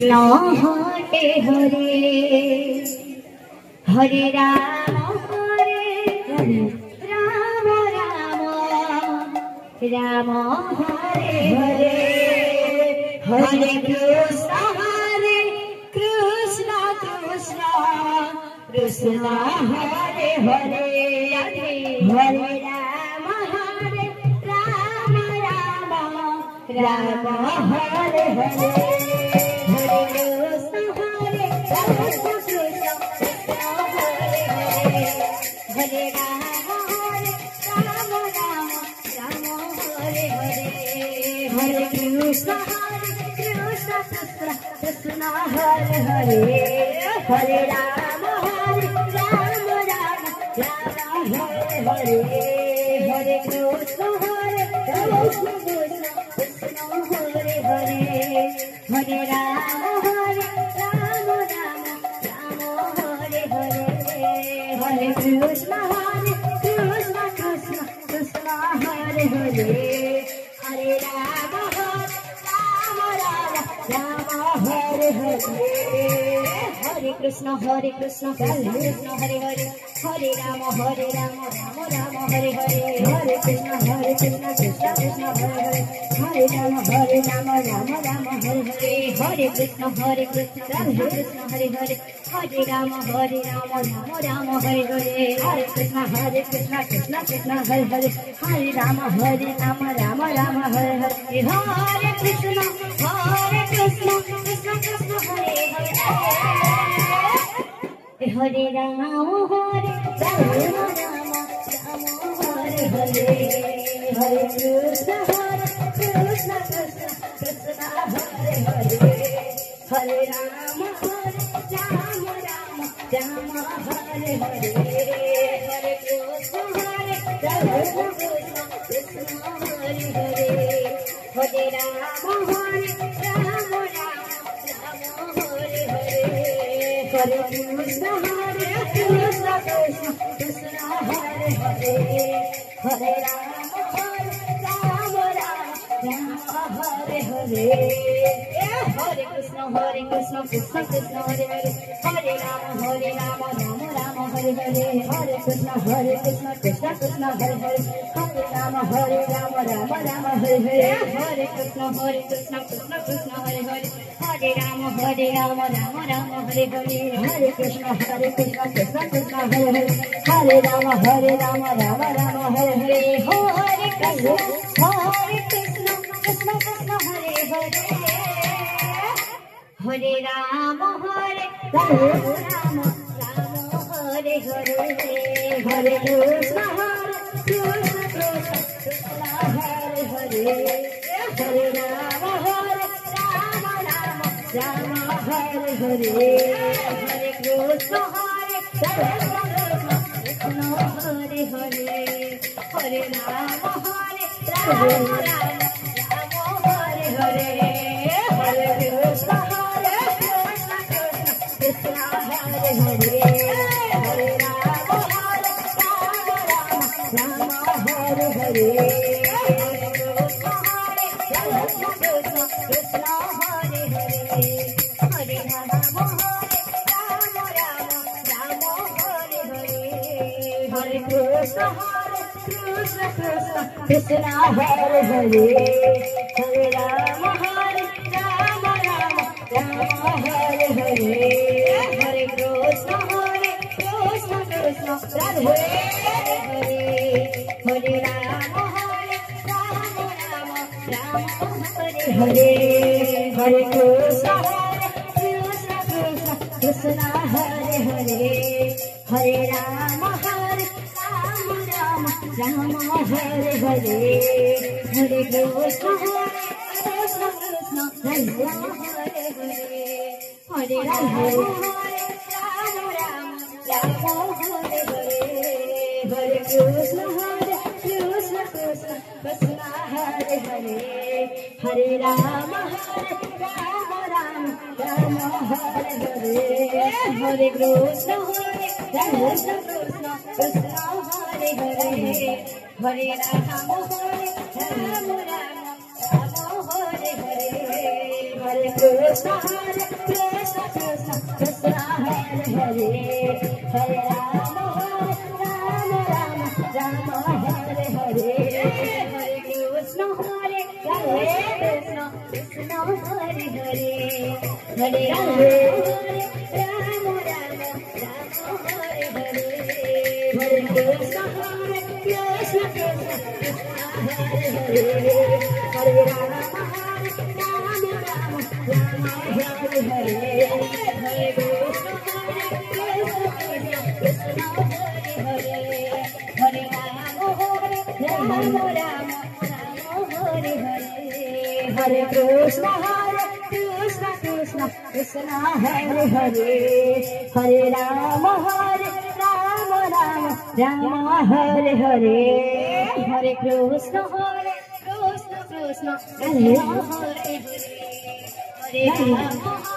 Hare Hare Hare Ram Ram Ram Hare Hare Hare Krishna Krishna Krishna Hare Hare Hare Ram Ram Hare Hare Krishna Krishna Hare Hare Hare Ram Ram Hare Hare Hare Krishna Krishna Hare Hare Hare Ram Hare Hare Hare Krishna Krishna Hare Hare Hare Ram Hare Hare Hare Krishna Krishna Hare Hare Hare Ram Ram Hare Hare Hare Krishna Krishna Krishna Hare Hare Hare Ram Ram Hare Hare Hare Krishna Krishna Hare Hare Hare Ram Ram Hare Hare Hare Krishna Krishna Krishna Hare Hare Hare Ram Ram Hare Hare Hare Krishna Krishna Krishna Hare Hare Hare Ram Hare Hare Hare Krishna Krishna Krishna Hare Hare Hare Ram Ram Hare Hare Hare Krishna Krishna Hare Hare Hare Ram Hare Hare Hare Krishna Krishna Hare Hare Hare Ram Hare Hare Hare Krishna Krishna Krishna Hare Hare Hare Ram Ram Hare Hare Hare Krishna Krishna Krishna Hare Hare Hare Ram Ram Hare Hare Hare Krishna Krishna Krishna Hare Hare Hare Ram Ram Hare Hare Hare Krishna Krishna Krishna Hare Hare Hare Ram Ram Hare Hare Hare Krishna Krishna Krishna Hare Hare Hare Ram Ram Hare Hare Hare Krishna Krishna Hare Hare Hare Ram Ram Hare Hare Hare Krishna Krishna Hare Hare Hare Ram Ram Hare Hare Hare Krishna Krishna Hare Hare Hare Ram Ram Hare Hare Hare Krishna Krishna Hare Hare Hare Ram Ram Hare Hare Hare Krishna Krishna Hare Hare Hare Ram Ram Hare Hare Hare Krishna Krishna Hare Hare Hare Ram Ram Hare Hare Hare Krishna Krishna Hare Hare Hare Ram Ram Hare Hare Hare Krishna Krishna Hare Hare Hare Ram Ram Hare Hare Hare Krishna Krishna Hare Hare Hare Ram Ram Hare Hare Hare Krishna Krishna Hare Hare Hare Ram Hare Hare Hare Krishna Hare Hare Ram Ram Ram Ram Hare Hare Hare Krishna Hare Krishna Krishna Hare Hare Hare Ram Ram Ram Hare Hare Hare Krishna Krishna Krishna Hare Hare Hare Ram Ram Ram Hare Hare Hare Krishna Krishna Hare Hare Hare Ram Ram Hare Hare Hare Krishna Krishna Krishna Hare Hare Hare Ram Ram Ram Hare Hare Hare Krishna Krishna Krishna Hare Hare Hare Ram